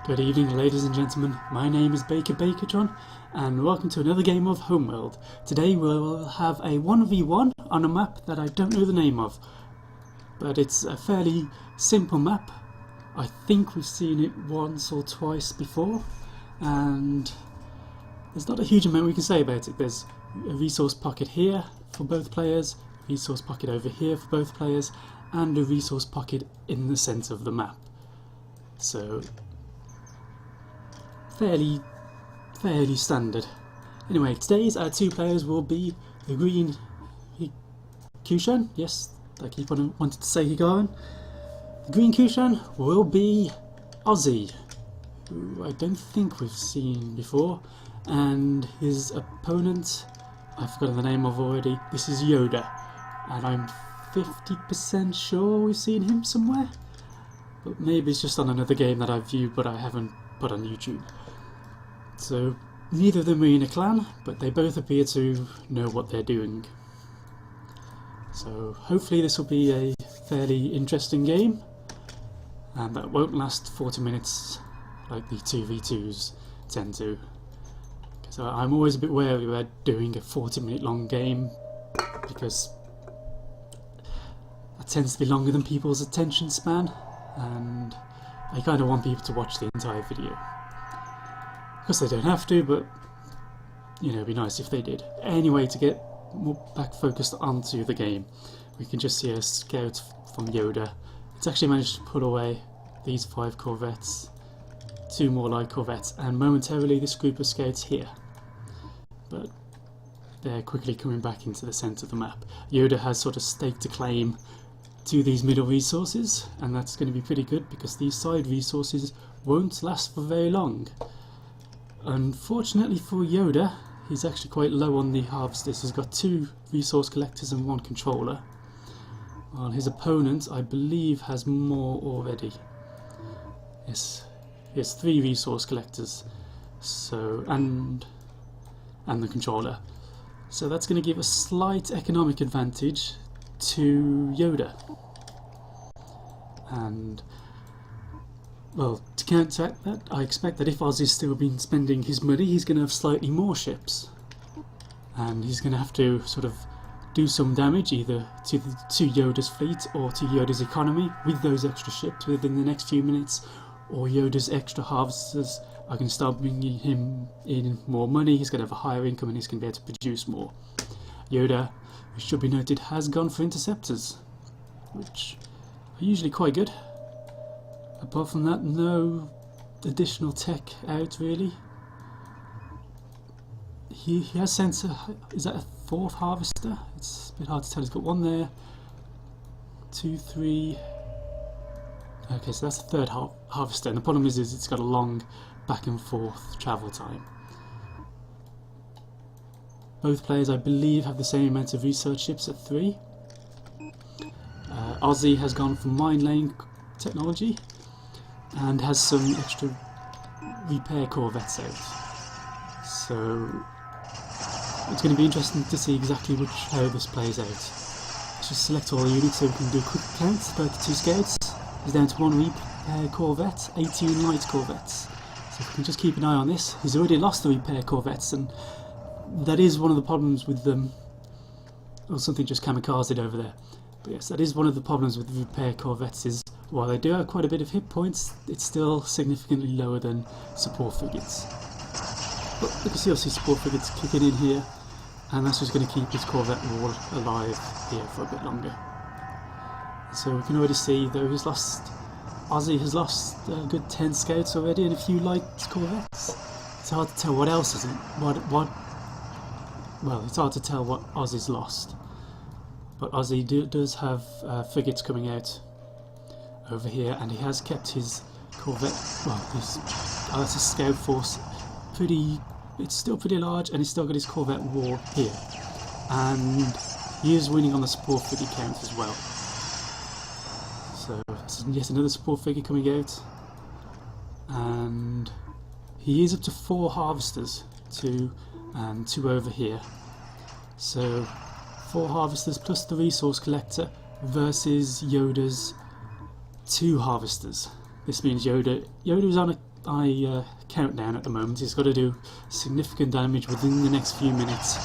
Good evening, ladies and gentlemen. My name is Bakertron, and welcome to another game of Homeworld. Today we'll have a 1v1 on a map that I don't know the name of, but it's a fairly simple map. I think we've seen it once or twice before, and there's not a huge amount we can say about it. There's a resource pocket here for both players, a resource pocket over here for both players, and a resource pocket in the centre of the map. So fairly standard. Anyway, today's our two players will be the green Kushan. Yes, I keep on wanting to say Higan. The green Kushan will be Ozzy, who I don't think we've seen before, and his opponent, I've forgotten the name of already. This is Yoda, and I'm 50% sure we've seen him somewhere, but maybe it's just on another game that I've viewed but I haven't put on YouTube. So neither of them are in a clan, but they both appear to know what they're doing. So hopefully this will be a fairly interesting game, and that won't last 40 minutes like the 2v2s tend to. So I'm always a bit wary about doing a 40-minute long game, because that tends to be longer than people's attention span, and I kind of want people to watch the entire video. Of course they don't have to, but you know, it'd be nice if they did. Anyway, to get more back focused onto the game, we can just see a scout from Yoda. It's actually managed to put away these 5 corvettes, 2 more light corvettes, and momentarily this group of scouts here. But they're quickly coming back into the centre of the map. Yoda has sort of staked a claim to these middle resources, and that's going to be pretty good because these side resources won't last for very long. Unfortunately for Yoda, he's actually quite low on the harvesters. He's got 2 resource collectors and 1 controller, while his opponent, I believe, has more already. Yes, he has 3 resource collectors, so and the controller. So that's going to give a slight economic advantage to Yoda. And well, to counteract that, I expect that if Ozzy's still been spending his money, he's going to have slightly more ships, and he's going to have to sort of do some damage either to Yoda's fleet or to Yoda's economy with those extra ships within the next few minutes, or Yoda's extra harvesters are going to start bringing him in more money. He's going to have a higher income and he's going to be able to produce more. Yoda, it should be noted, has gone for interceptors, which are usually quite good. Apart from that, no additional tech out really. He has sent is that a 4th harvester? It's a bit hard to tell. He's got 1 there, 2, 3. Okay, so that's the 3rd harvester, and the problem is it's got a long back and forth travel time. Both players, I believe, have the same amount of research ships at 3. Ozzy has gone for mine laying technology and has some extra repair corvettes out. So it's going to be interesting to see exactly how this plays out. Let's just select all the units so we can do a quick count. 32 scouts. He's down to 1 repair corvette, 18 light corvettes. So if we can just keep an eye on this. He's already lost the repair corvettes, and that is one of the problems with them. Oh, something just kamikazed over there. But yes, that is one of the problems with the repair corvettes, is while they do have quite a bit of hit points, it's still significantly lower than support frigates. But you can still see support frigates kicking in here, and that's just going to keep his corvette wall alive here for a bit longer. So we can already see, though, Ozzy has lost a good 10 scouts already and a few light corvettes. It's hard to tell what else isn't. Well, it's hard to tell what Ozzy's lost. But Ozzy does have frigates coming out over here, and he has kept his corvette, well, that's a scout force, it's still pretty large, and he's still got his corvette wall here. And he is winning on the support frigate count as well. So this is yet another support frigate coming out, and he is up to 4 harvesters, 2 and 2 over here. So 4 harvesters plus the resource collector versus Yoda's 2 harvesters. This means Yoda is on a countdown at the moment. He's got to do significant damage within the next few minutes,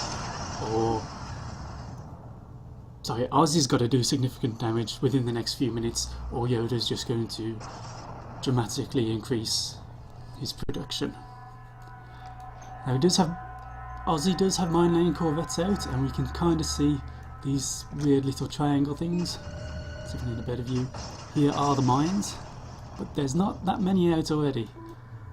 or sorry, Ozzy's got to do significant damage within the next few minutes, or Yoda's just going to dramatically increase his production. Now Ozzy does have mine laying corvettes out, and we can kind of see these weird little triangle things. So if we need a better view, here are the mines, but there's not that many out already.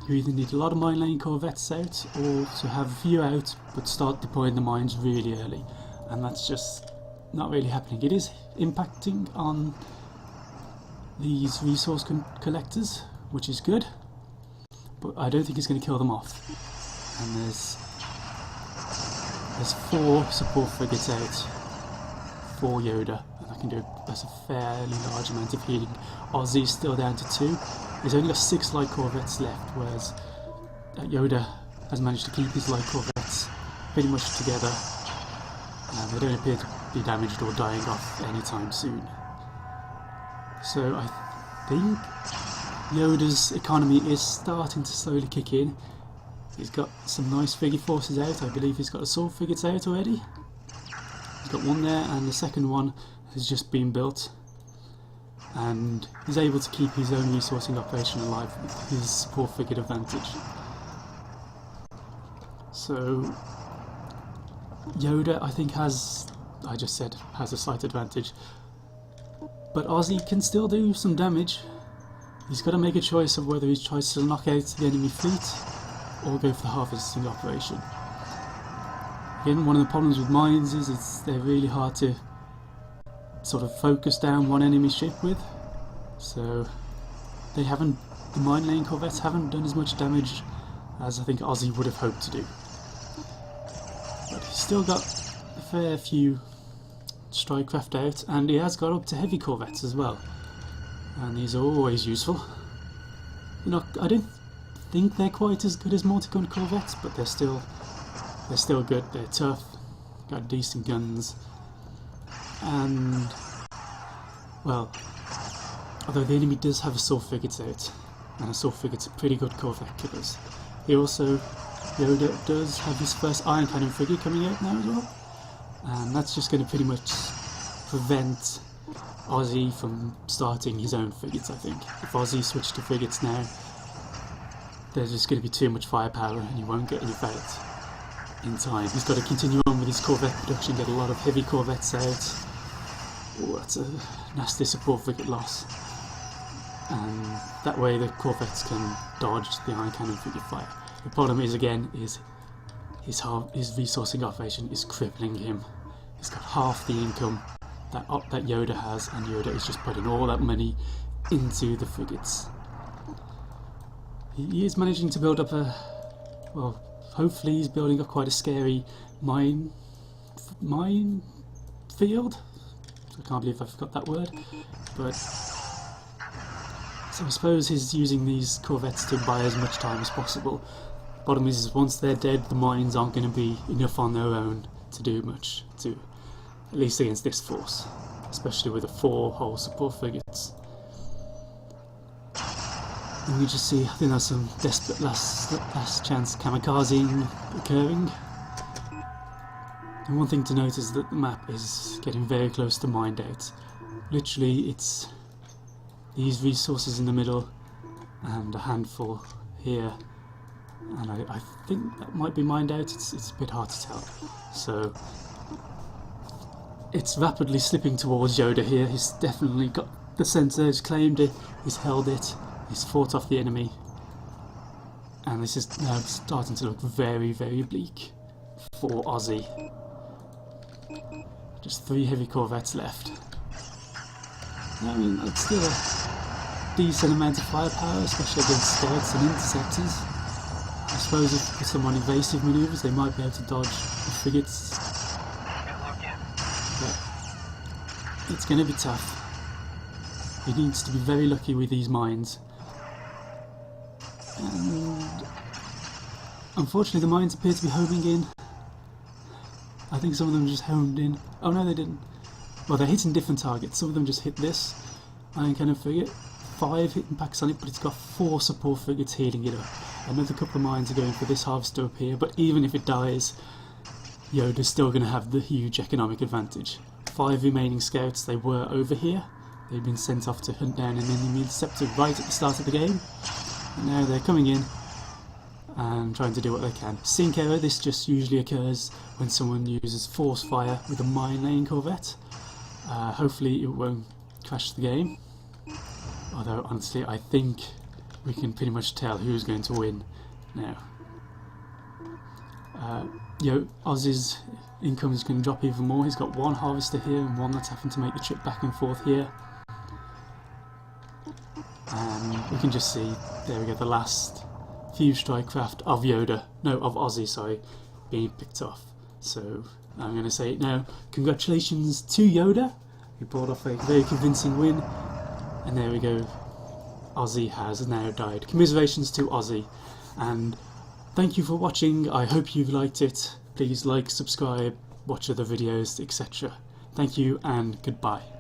You either need a lot of mine laying corvettes out, or to have a few out but start deploying the mines really early, and that's just not really happening. It is impacting on these resource collectors, which is good, but I don't think it's going to kill them off. And there's 4 support frigates out for Yoda, and I can do that's a fairly large amount of healing. Ozzy's still down to 2. He's only got 6 light corvettes left, whereas Yoda has managed to keep his light corvettes pretty much together, and they don't appear to be damaged or dying off anytime soon. So I think Yoda's economy is starting to slowly kick in. He's got some nice frigate forces out. I believe he's got assault frigates out already. He's got one there, and the second one has just been built. And he's able to keep his own resourcing operation alive with his support frigate advantage. So Yoda, I think, has a slight advantage. But Ozzy can still do some damage. He's got to make a choice of whether he tries to knock out the enemy fleet or go for the harvesting operation. Again, one of the problems with mines is they're really hard to sort of focus down one enemy ship with. So the mine laying corvettes haven't done as much damage as I think Ozzy would have hoped to do. But he's still got a fair few strike craft out, and he has got up to heavy corvettes as well. And these are always useful. I don't think they're quite as good as multi-gun corvettes, but they're still good. They're tough, got decent guns, and well, although the enemy does have assault frigates out, and assault frigates are pretty good corvette killers. Yoda does have his first iron cannon frigate coming out now as well, and that's just going to pretty much prevent Ozzy from starting his own frigates, I think. If Ozzy switched to frigates now, there's just going to be too much firepower and he won't get any out in time. He's got to continue on with his corvette production, get a lot of heavy corvettes out. Oh, that's a nasty support frigate loss. And that way the corvettes can dodge the iron cannon frigate fire. The problem is, again, his resourcing operation is crippling him. He's got half the income that Yoda has, and Yoda is just putting all that money into the frigates. He is managing to build up hopefully he's building up quite a scary mine field. I can't believe I forgot that word. But so I suppose he's using these corvettes to buy as much time as possible. Bottom is once they're dead, the mines aren't going to be enough on their own to do much, at least against this force, especially with the 4 whole support frigates. And we just see, I think there's some desperate last chance kamikazing occurring. And one thing to note is that the map is getting very close to mined out. Literally, it's these resources in the middle and a handful here. And I think that might be mined out. It's a bit hard to tell. So it's rapidly slipping towards Yoda here. He's definitely got the center, he's claimed it, he's held it, he's fought off the enemy. And this is now starting to look very, very bleak for Ozzy. Just 3 heavy corvettes left. I mean, it's still a decent amount of firepower, especially against scouts and interceptors. I suppose if some evasive manoeuvres, they might be able to dodge the frigates. But it's going to be tough. He needs to be very lucky with these mines. And unfortunately, the mines appear to be homing in. I think some of them just homed in. Oh no, they didn't. Well, they're hitting different targets. Some of them just hit this iron cannon frigate. 5 impacts on it, but it's got 4 support frigates healing it up. Another couple of mines are going for this harvester up here, but even if it dies, Yoda's still going to have the huge economic advantage. 5 remaining scouts, they were over here. They've been sent off to hunt down an enemy interceptor right at the start of the game. And now they're coming in and trying to do what they can. Sync error, this just usually occurs when someone uses force fire with a mine laying corvette. Hopefully it won't crash the game. Although honestly I think we can pretty much tell who's going to win now. Ozzy's income is going to drop even more. He's got 1 harvester here and 1 that's having to make the trip back and forth here. And we can just see, there we go, the last few strike craft of Ozzy, sorry, being picked off. So I'm going to say it now. Congratulations to Yoda, who brought off a very convincing win. And there we go, Ozzy has now died. Commiserations to Ozzy, and thank you for watching. I hope you've liked it. Please like, subscribe, watch other videos, etc. Thank you and goodbye.